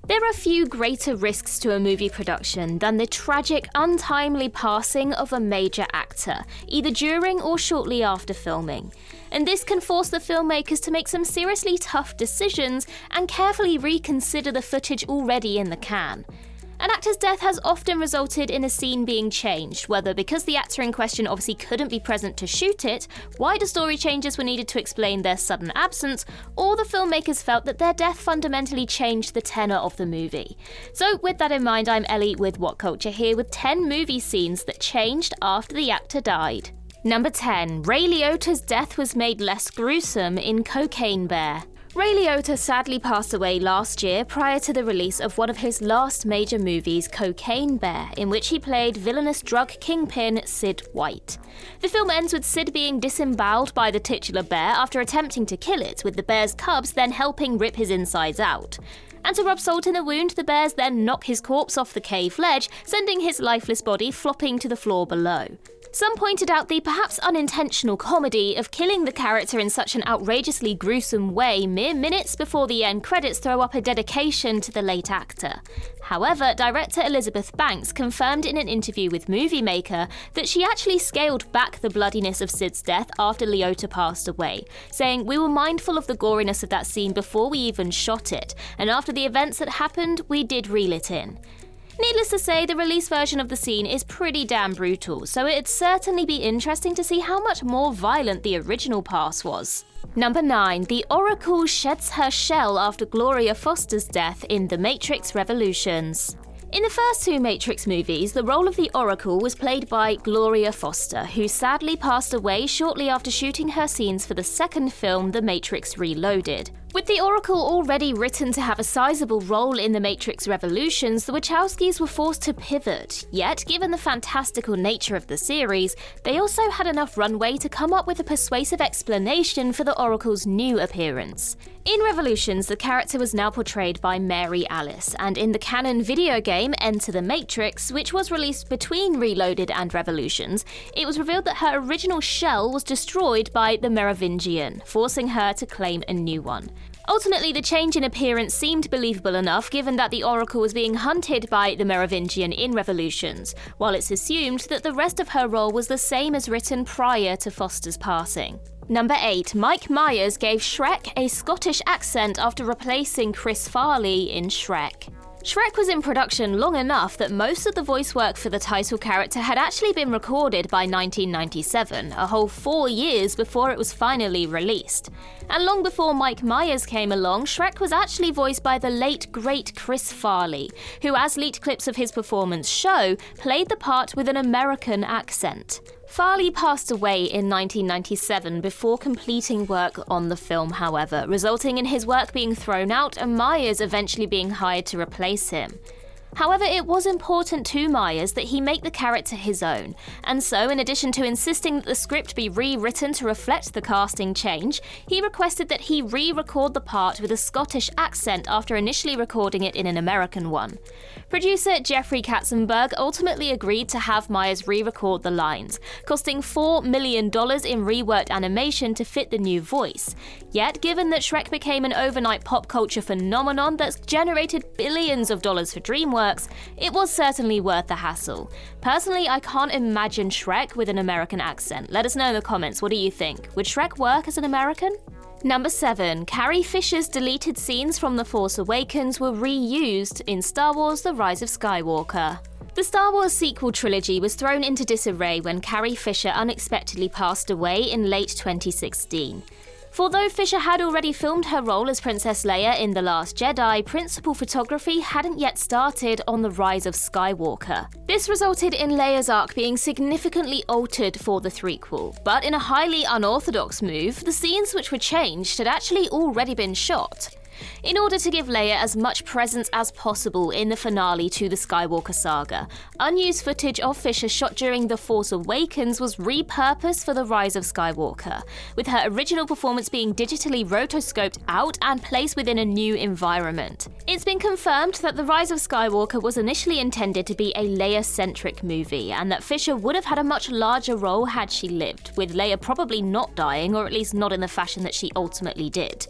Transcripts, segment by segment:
There are few greater risks to a movie production than the tragic, untimely passing of a major actor, either during or shortly after filming. And this can force the filmmakers to make some seriously tough decisions and carefully reconsider the footage already in the can. An actor's death has often resulted in a scene being changed, whether because the actor in question obviously couldn't be present to shoot it, wider story changes were needed to explain their sudden absence, or the filmmakers felt that their death fundamentally changed the tenor of the movie. So with that in mind, I'm Ellie with What Culture here with 10 movie scenes that changed after the actor died. Number 10. Ray Liotta's death was made less gruesome in Cocaine Bear. Ray Liotta sadly passed away last year prior to the release of one of his last major movies, Cocaine Bear, in which he played villainous drug kingpin Sid White. The film ends with Sid being disemboweled by the titular bear after attempting to kill it, with the bear's cubs then helping rip his insides out. And to rub salt in the wound, the bears then knock his corpse off the cave ledge, sending his lifeless body flopping to the floor below. Some pointed out the perhaps unintentional comedy of killing the character in such an outrageously gruesome way mere minutes before the end credits throw up a dedication to the late actor. However, director Elizabeth Banks confirmed in an interview with Movie Maker that she actually scaled back the bloodiness of Sid's death after Liotta passed away, saying, "We were mindful of the goriness of that scene before we even shot it, and after the events that happened, we did reel it in." Needless to say, the release version of the scene is pretty damn brutal, so it'd certainly be interesting to see how much more violent the original pass was. Number 9. The Oracle sheds her shell after Gloria Foster's death in The Matrix Revolutions. In the first two Matrix movies, the role of the Oracle was played by Gloria Foster, who sadly passed away shortly after shooting her scenes for the second film, The Matrix Reloaded. With the Oracle already written to have a sizable role in The Matrix Revolutions, the Wachowskis were forced to pivot. Yet, given the fantastical nature of the series, they also had enough runway to come up with a persuasive explanation for the Oracle's new appearance. In Revolutions, the character was now portrayed by Mary Alice, and in the canon video game Enter the Matrix, which was released between Reloaded and Revolutions, it was revealed that her original shell was destroyed by the Merovingian, forcing her to claim a new one. Ultimately, the change in appearance seemed believable enough given that the Oracle was being hunted by the Merovingian in Revolutions, while it's assumed that the rest of her role was the same as written prior to Foster's passing. Number 8. Mike Myers gave SHREK a Scottish accent after replacing Chris Farley in SHREK. SHREK was in production long enough that most of the voice work for the title character had actually been recorded by 1997, a whole 4 years before it was finally released. And long before Mike Myers came along, SHREK was actually voiced by the late great Chris Farley, who, as leaked clips of his performance show, played the part with an American accent. Farley passed away in 1997 before completing work on the film, however, resulting in his work being thrown out and Myers eventually being hired to replace him. However, it was important to Myers that he make the character his own, and so in addition to insisting that the script be rewritten to reflect the casting change, he requested that he re-record the part with a Scottish accent after initially recording it in an American one. Producer Jeffrey Katzenberg ultimately agreed to have Myers re-record the lines, costing $4 million in reworked animation to fit the new voice. Yet, given that SHREK became an overnight pop culture phenomenon that's generated billions of dollars for DreamWorks, it was certainly worth the hassle. Personally, I can't imagine SHREK with an American accent. Let us know in the comments, what do you think? Would SHREK work as an American? Number 7. Carrie Fisher's deleted scenes from The Force Awakens were reused in Star Wars: The Rise of Skywalker. The Star Wars sequel trilogy was thrown into disarray when Carrie Fisher unexpectedly passed away in late 2016. For though Fisher had already filmed her role as Princess Leia in The Last Jedi, principal photography hadn't yet started on The Rise of Skywalker. This resulted in Leia's arc being significantly altered for the threequel, but in a highly unorthodox move, the scenes which were changed had actually already been shot. In order to give Leia as much presence as possible in the finale to the Skywalker saga, unused footage of Fisher shot during The Force Awakens was repurposed for The Rise of Skywalker, with her original performance being digitally rotoscoped out and placed within a new environment. It's been confirmed that The Rise of Skywalker was initially intended to be a Leia-centric movie, and that Fisher would have had a much larger role had she lived, with Leia probably not dying, or at least not in the fashion that she ultimately did.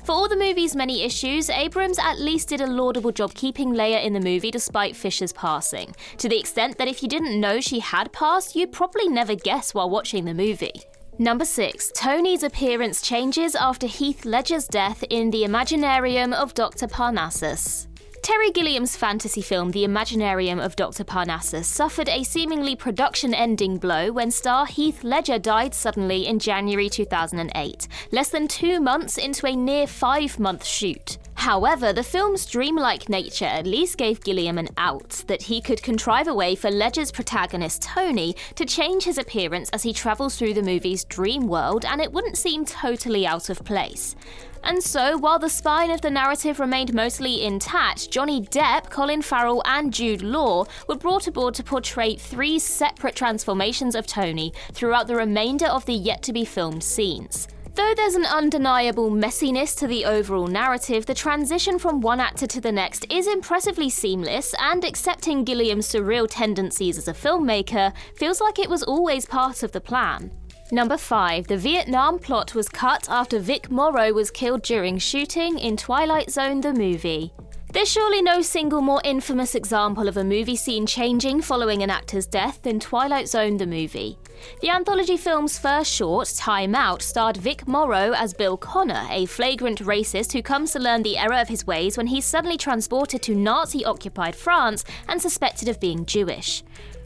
For all the movie's many issues, Abrams at least did a laudable job keeping Leia in the movie despite Fisher's passing, to the extent that if you didn't know she had passed, you'd probably never guess while watching the movie. Number 6. Tony's appearance changes after Heath Ledger's death in The Imaginarium of Dr. Parnassus. Terry Gilliam's fantasy film The Imaginarium of Dr. Parnassus suffered a seemingly production-ending blow when star Heath Ledger died suddenly in January 2008, less than 2 months into a near 5-month shoot. However, the film's dreamlike nature at least gave Gilliam an out, that he could contrive a way for Ledger's protagonist Tony to change his appearance as he travels through the movie's dream world, and it wouldn't seem totally out of place. And so, while the spine of the narrative remained mostly intact, Johnny Depp, Colin Farrell and Jude Law were brought aboard to portray 3 separate transformations of Tony throughout the remainder of the yet-to-be-filmed scenes. Though there's an undeniable messiness to the overall narrative, the transition from one actor to the next is impressively seamless, and accepting Gilliam's surreal tendencies as a filmmaker feels like it was always part of the plan. Number 5. The Vietnam plot was cut after Vic Morrow was killed during shooting in Twilight Zone the movie. There's surely no single more infamous example of a movie scene changing following an actor's death than Twilight Zone the movie. The anthology film's first short, Time Out, starred Vic Morrow as Bill Connor, a flagrant racist who comes to learn the error of his ways when he's suddenly transported to Nazi-occupied France and suspected of being Jewish.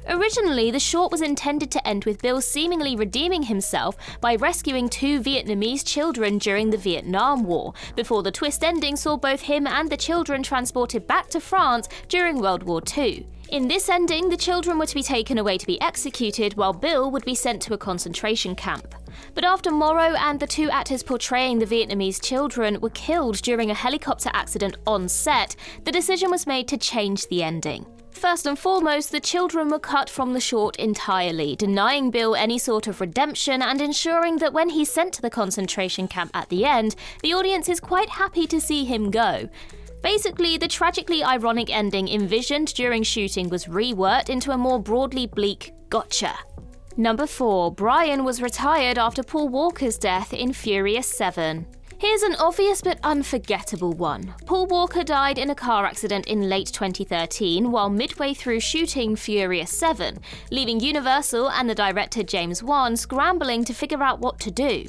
Originally, the short was intended to end with Bill seemingly redeeming himself by rescuing 2 Vietnamese children during the Vietnam War, before the twist ending saw both him and the children transported back to France during World War II. In this ending, the children were to be taken away to be executed, while Bill would be sent to a concentration camp. But after Morrow and the 2 actors portraying the Vietnamese children were killed during a helicopter accident on set, the decision was made to change the ending. First and foremost, the children were cut from the short entirely, denying Bill any sort of redemption and ensuring that when he's sent to the concentration camp at the end, the audience is quite happy to see him go. Basically, the tragically ironic ending envisioned during shooting was reworked into a more broadly bleak gotcha. Number 4. Brian was retired after Paul Walker's death in Furious 7. Here's an obvious but unforgettable one. Paul Walker died in a car accident in late 2013 while midway through shooting Furious 7, leaving Universal and the director James Wan scrambling to figure out what to do.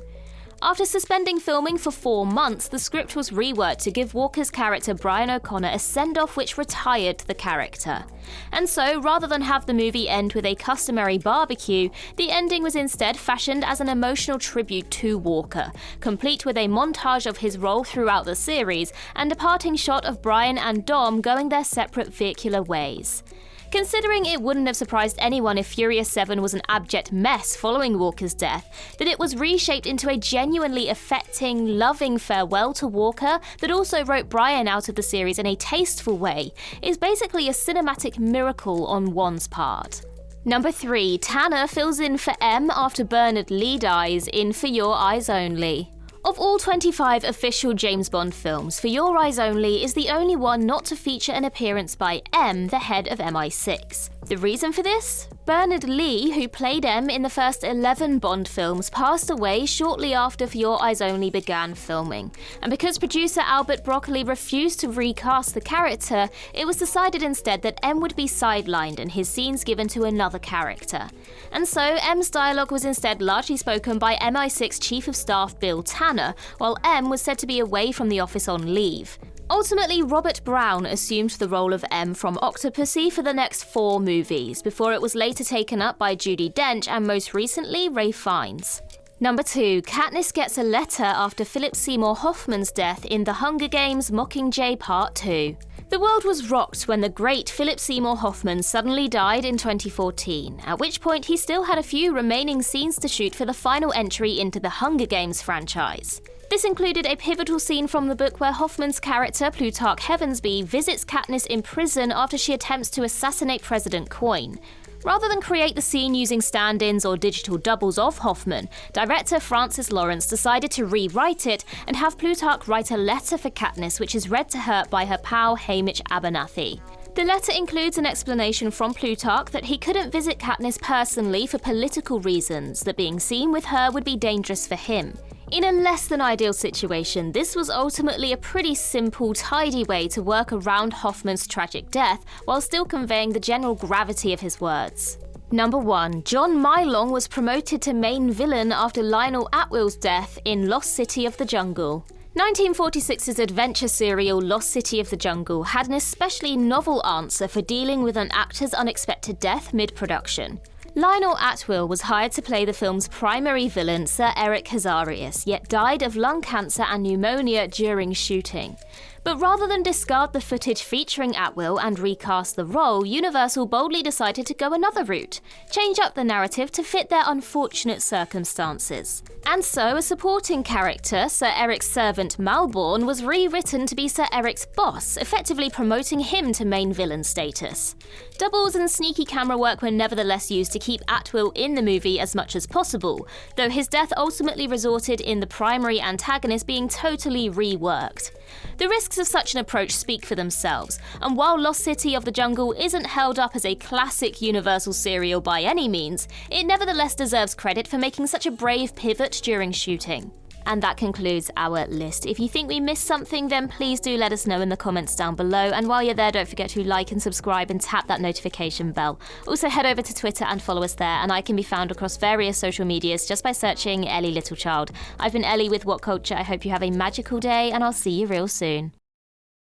After suspending filming for 4 months, the script was reworked to give Walker's character Brian O'Connor a send-off which retired the character. And so, rather than have the movie end with a customary barbecue, the ending was instead fashioned as an emotional tribute to Walker, complete with a montage of his role throughout the series, and a parting shot of Brian and Dom going their separate vehicular ways. Considering it wouldn't have surprised anyone if Furious 7 was an abject mess following Walker's death, that it was reshaped into a genuinely affecting, loving farewell to Walker that also wrote Brian out of the series in a tasteful way is basically a cinematic miracle on Wan's part. Number 3. Tanner fills in for M after Bernard Lee dies in For Your Eyes Only. Of all 25 official James Bond films, For Your Eyes Only is the only one not to feature an appearance by M, the head of MI6. The reason for this? Bernard Lee, who played M in the first 11 Bond films, passed away shortly after For Your Eyes Only began filming. And because producer Albert Broccoli refused to recast the character, it was decided instead that M would be sidelined and his scenes given to another character. And so M's dialogue was instead largely spoken by MI6 Chief of Staff Bill Tanner, while M was said to be away from the office on leave. Ultimately, Robert Brown assumed the role of M from Octopussy for the next 4 movies, before it was later taken up by Judi Dench and most recently Ralph Fiennes. Number 2. Katniss gets a letter after Philip Seymour Hoffman's death in The Hunger Games: Mockingjay Part 2. The world was rocked when the great Philip Seymour Hoffman suddenly died in 2014, at which point he still had a few remaining scenes to shoot for the final entry into the Hunger Games franchise. This included a pivotal scene from the book where Hoffman's character, Plutarch Heavensbee, visits Katniss in prison after she attempts to assassinate President Coin. Rather than create the scene using stand-ins or digital doubles of Hoffman, director Francis Lawrence decided to rewrite it and have Plutarch write a letter for Katniss which is read to her by her pal Hamish Abernathy. The letter includes an explanation from Plutarch that he couldn't visit Katniss personally for political reasons, that being seen with her would be dangerous for him. In a less than ideal situation, this was ultimately a pretty simple, tidy way to work around Hoffman's tragic death while still conveying the general gravity of his words. Number 1. John Mylong was promoted to main villain after Lionel Atwill's death in Lost City of the Jungle. 1946's adventure serial Lost City of the Jungle had an especially novel answer for dealing with an actor's unexpected death mid-production. Lionel Atwill was hired to play the film's primary villain, Sir Eric Hazarius, yet died of lung cancer and pneumonia during shooting. But rather than discard the footage featuring Atwill and recast the role, Universal boldly decided to go another route, change up the narrative to fit their unfortunate circumstances. And so a supporting character, Sir Eric's servant Malborn, was rewritten to be Sir Eric's boss, effectively promoting him to main villain status. Doubles and sneaky camera work were nevertheless used to keep Atwill in the movie as much as possible, though his death ultimately resulted in the primary antagonist being totally reworked. The risks of such an approach speak for themselves, and while Lost City of the Jungle isn't held up as a classic Universal serial by any means, it nevertheless deserves credit for making such a brave pivot during shooting. And that concludes our list. If you think we missed something, then please do let us know in the comments down below. And while you're there, don't forget to like and subscribe and tap that notification bell. Also head over to Twitter and follow us there, and I can be found across various social medias just by searching Ellie Littlechild. I've been Ellie with What Culture. I hope you have a magical day, and I'll see you real soon.